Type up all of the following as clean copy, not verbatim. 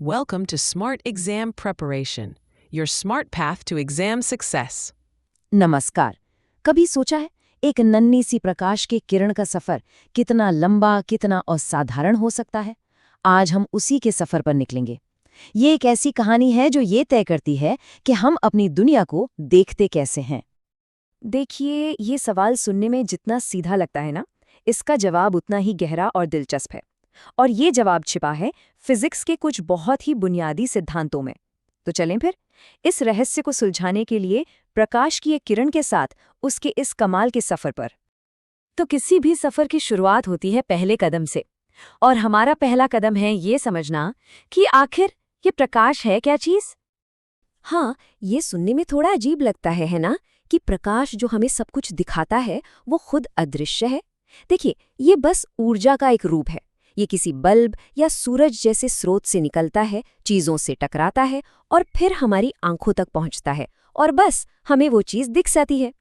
Welcome to Smart Exam Preparation, your smart path to exam success. नमस्कार। कभी सोचा है एक नन्ही सी प्रकाश के किरण का सफर कितना लंबा, कितना असाधारण हो सकता है? आज हम उसी के सफर पर निकलेंगे। ये एक ऐसी कहानी है जो ये तय करती है कि हम अपनी दुनिया को देखते कैसे हैं। देखिए, ये सवाल सुनने में जितना सीधा लगता है ना, इसका जवाब उतना ही गहरा और दिलचस्प है। और ये जवाब छिपा है फिजिक्स के कुछ बहुत ही बुनियादी सिद्धांतों में। तो चलें फिर इस रहस्य को सुलझाने के लिए प्रकाश की एक किरण के साथ उसके इस कमाल के सफर पर। तो किसी भी सफर की शुरुआत होती है पहले कदम से, और हमारा पहला कदम है ये समझना कि आखिर ये प्रकाश है क्या चीज। हाँ, ये सुनने में थोड़ा अजीब लगता है ना, कि प्रकाश जो हमें सब कुछ दिखाता है वो खुद अदृश्य है। देखिए, ये बस ऊर्जा का एक रूप है। ये किसी बल्ब या सूरज जैसे स्रोत से निकलता है, चीजों से टकराता है और फिर हमारी आंखों तक पहुंचता है, और बस हमें वो चीज दिख जाती है।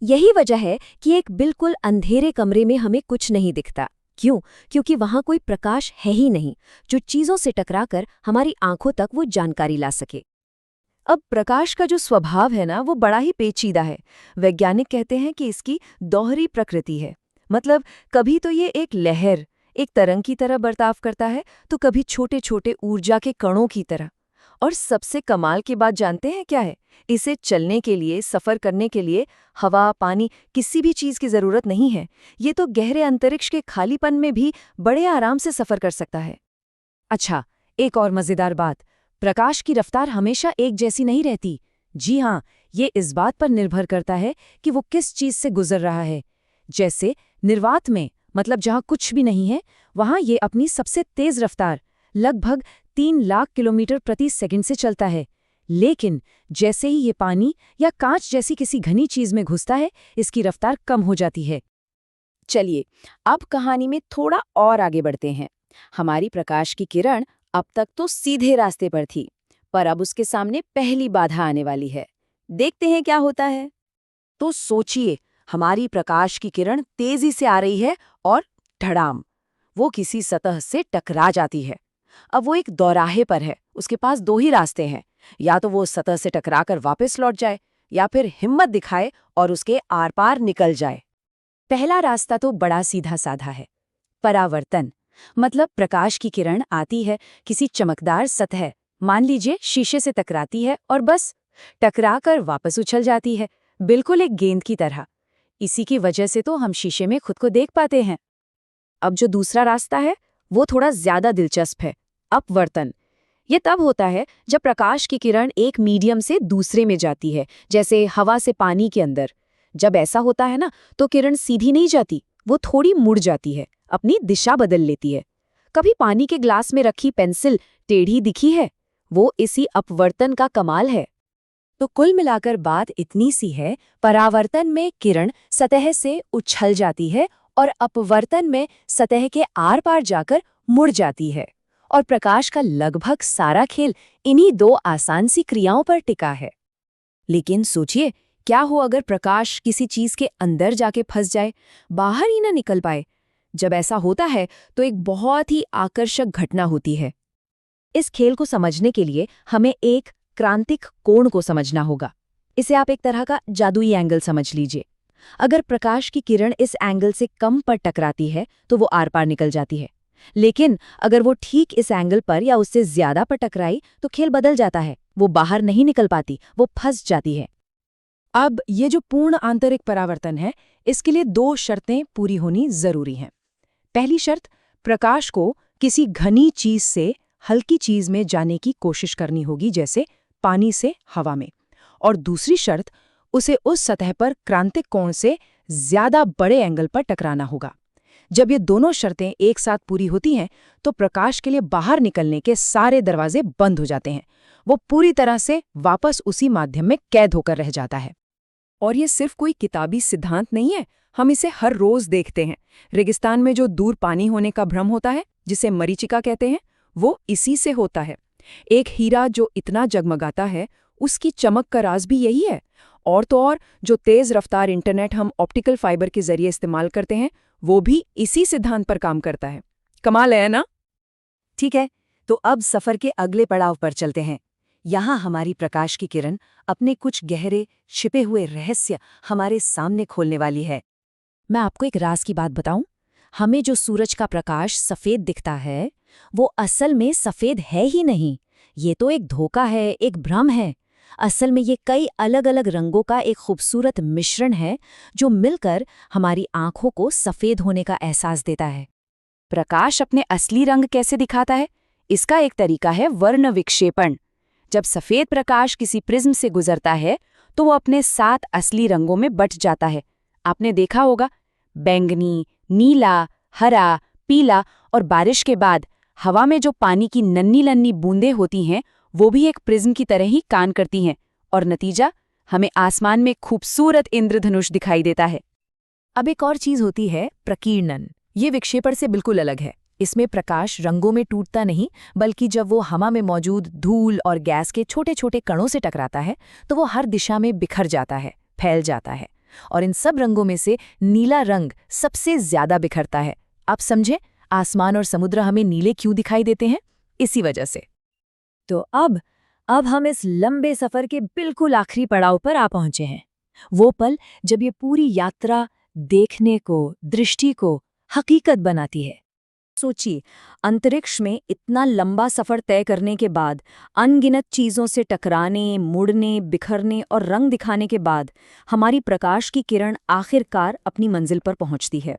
यही वजह है कि एक बिल्कुल अंधेरे कमरे में हमें कुछ नहीं दिखता। क्यों? क्योंकि वहां कोई प्रकाश है ही नहीं जो चीजों से टकराकर हमारी आंखों तक वो जानकारी ला सके। अब प्रकाश का जो स्वभाव है ना, वो बड़ा ही पेचीदा है। वैज्ञानिक कहते हैं कि इसकी दोहरी प्रकृति है। मतलब कभी तो ये एक लहर, एक तरंग की तरह बर्ताव करता है, तो कभी छोटे छोटे ऊर्जा के कणों की तरह। और सबसे कमाल की बात जानते हैं क्या है? इसे चलने के लिए, सफर करने के लिए हवा, पानी, किसी भी चीज की जरूरत नहीं है। ये तो गहरे अंतरिक्ष के खालीपन में भी बड़े आराम से सफर कर सकता है। अच्छा, एक और मजेदार बात, प्रकाश की रफ्तार हमेशा एक जैसी नहीं रहती। जी हाँ, ये इस बात पर निर्भर करता है कि वो किस चीज से गुजर रहा है। जैसे निर्वात में, मतलब जहाँ कुछ भी नहीं है, वहाँ ये अपनी सबसे तेज रफ्तार लगभग 3 लाख किलोमीटर प्रति सेकंड से चलता है। लेकिन जैसे ही ये पानी या कांच जैसी किसी घनी चीज में घुसता है, इसकी रफ्तार कम हो जाती है। चलिए, अब कहानी में थोड़ा और आगे बढ़ते हैं। हमारी प्रकाश की किरण अब तक तो सीधे रास्ते पर थी, पर अब उसके सामने पहली बाधा आने वाली है। देखते हैं क्या होता है। तो सोचिए, हमारी प्रकाश की किरण तेजी से आ रही है और धड़ाम, वो किसी सतह से टकरा जाती है। अब वो एक दौराहे पर है, उसके पास दो ही रास्ते हैं। या तो वो सतह से टकराकर वापस लौट जाए, या फिर हिम्मत दिखाए और उसके आर पार निकल जाए। पहला रास्ता तो बड़ा सीधा साधा है, परावर्तन। मतलब प्रकाश की किरण आती है किसी चमकदार सतह, मान लीजिए शीशे से टकराती है, और बस टकराकर वापस उछल जाती है, बिल्कुल एक गेंद की तरह। इसी की वजह से तो हम शीशे में खुद को देख पाते हैं। अब जो दूसरा रास्ता है वो थोड़ा ज्यादा दिलचस्प है, अपवर्तन। ये तब होता है जब प्रकाश की किरण एक मीडियम से दूसरे में जाती है, जैसे हवा से पानी के अंदर। जब ऐसा होता है ना, तो किरण सीधी नहीं जाती, वो थोड़ी मुड़ जाती है, अपनी दिशा बदल लेती है। कभी पानी के ग्लास में रखी पेंसिल टेढ़ी दिखी है? वो इसी अपवर्तन का कमाल है। तो कुल मिलाकर बात इतनी सी है, परावर्तन में किरण सतह से उछल जाती है और अपवर्तन में सतह के आर पार जाकर मुड़ जाती है। और प्रकाश का लगभग सारा खेल इन्हीं दो आसान सी क्रियाओं पर टिका है। लेकिन सोचिए, क्या हो अगर प्रकाश किसी चीज के अंदर जाके फंस जाए, बाहर ही ना निकल पाए? जब ऐसा होता है तो एक बहुत ही आकर्षक घटना होती है। इस खेल को समझने के लिए हमें एक क्रांतिक कोण को समझना होगा। इसे आप एक तरह का जादुई एंगल समझ लीजिए। अगर प्रकाश की किरण इस एंगल से कम पर टकराती है तो वो आर पार निकल जाती है। लेकिन अगर वो ठीक इस एंगल पर या उससे ज्यादा पर टकराई तो खेल बदल जाता है, वो बाहर नहीं निकल पाती, वो फंस जाती है। अब ये जो पूर्ण आंतरिक परावर्तन है, इसके लिए दो शर्तें पूरी होनी जरूरी हैं। पहली शर्त, प्रकाश को किसी घनी चीज से हल्की चीज में जाने की कोशिश करनी होगी, जैसे पानी से हवा में। और दूसरी शर्त, उसे उस सतह पर क्रांतिक कोण से ज्यादा बड़े एंगल पर टकराना होगा। जब ये दोनों शर्तें एक साथ पूरी होती हैं तो प्रकाश के लिए बाहर निकलने के सारे दरवाजे बंद हो जाते हैं। वो पूरी तरह से वापस उसी माध्यम में कैद होकर रह जाता है। और ये सिर्फ कोई किताबी सिद्धांत नहीं है, हम इसे हर रोज देखते हैं। रेगिस्तान में जो दूर पानी होने का भ्रम होता है, जिसे मरीचिका कहते हैं, वो इसी से होता है। एक हीरा जो इतना जगमगाता है, उसकी चमक का राज भी यही है। और तो और जो तेज रफ्तार इंटरनेट हम ऑप्टिकल फाइबर के जरिए इस्तेमाल करते हैं, वो भी इसी सिद्धांत पर काम करता है। कमाल है ना? ठीक है, तो अब सफर के अगले पड़ाव पर चलते हैं। यहाँ हमारी प्रकाश की किरण अपने कुछ गहरे छिपे हुए रहस्य हमारे सामने खोलने वाली है। मैं आपको एक राज की बात बताऊं? हमें जो सूरज का प्रकाश सफेद दिखता है, वो असल में सफेद है ही नहीं। ये तो एक धोखा है, एक भ्रम है। असल में ये कई अलग अलग रंगों का एक खूबसूरत मिश्रण है जो मिलकर हमारी आंखों को सफेद होने का एहसास देता है। प्रकाश अपने असली रंग कैसे दिखाता है? इसका एक तरीका है वर्ण विक्षेपण। जब सफेद प्रकाश किसी प्रिज्म से गुजरता है तो वो अपने 7 असली रंगों में बट जाता है। आपने देखा होगा, बैंगनी, नीला, हरा, पीला और बारिश के बाद हवा में जो पानी की नन्ही नन्ही बूंदें होती हैं वो भी एक प्रिज्म की तरह ही काम करती हैं और नतीजा हमें आसमान में खूबसूरत इंद्रधनुष दिखाई देता है। अब एक और चीज होती है प्रकीर्णन। ये विक्षेपण से बिल्कुल अलग है। इसमें प्रकाश रंगों में टूटता नहीं, बल्कि जब वो हवा में मौजूद धूल और गैस के छोटे छोटे कणों से टकराता है तो वो हर दिशा में बिखर जाता है, फैल जाता है। और इन सब रंगों में से नीला रंग सबसे ज्यादा बिखरता है। आप समझे, आसमान और समुद्र हमें नीले क्यों दिखाई देते हैं? इसी वजह से। तो अब हम इस लंबे सफर के बिल्कुल आखिरी पड़ाव पर आ पहुंचे हैं। वो पल जब ये पूरी यात्रा देखने को, दृष्टि को हकीकत बनाती है। सोचिए, अंतरिक्ष में इतना लंबा सफर तय करने के बाद, अनगिनत चीजों से टकराने, मुड़ने, बिखरने और रंग दिखाने के बाद हमारी प्रकाश की किरण आखिरकार अपनी मंजिल पर पहुंचती है।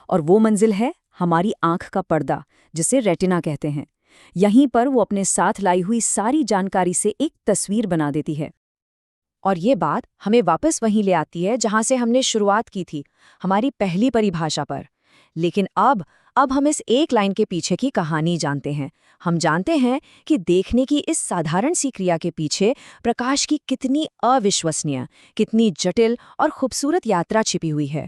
और वो मंजिल है हमारी आंख का पर्दा, जिसे रेटिना कहते हैं। यहीं पर वो अपने साथ लाई हुई सारी जानकारी से एक तस्वीर बना देती है। और ये बात हमें वापस वहीं ले आती है जहां से हमने शुरुआत की थी, हमारी पहली परिभाषा पर। लेकिन अब हम इस एक लाइन के पीछे की कहानी जानते हैं। हम जानते हैं कि देखने की इस साधारण सी क्रिया के पीछे प्रकाश की कितनी अविश्वसनीय, कितनी जटिल और खूबसूरत यात्रा छिपी हुई है।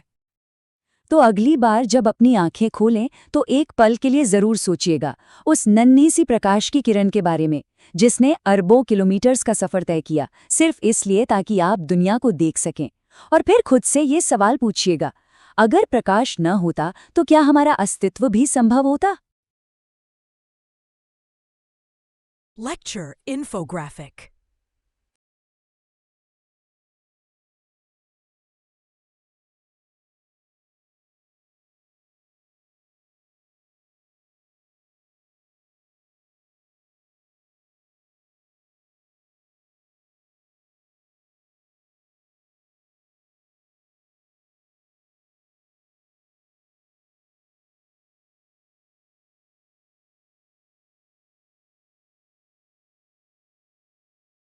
तो अगली बार जब अपनी आंखें खोलें तो एक पल के लिए जरूर सोचिएगा उस नन्ही सी प्रकाश की किरण के बारे में, जिसने अरबों किलोमीटर्स का सफर तय किया, सिर्फ इसलिए ताकि आप दुनिया को देख सकें। और फिर खुद से ये सवाल पूछिएगा, अगर प्रकाश न होता तो क्या हमारा अस्तित्व भी संभव होता? Lecture infographic.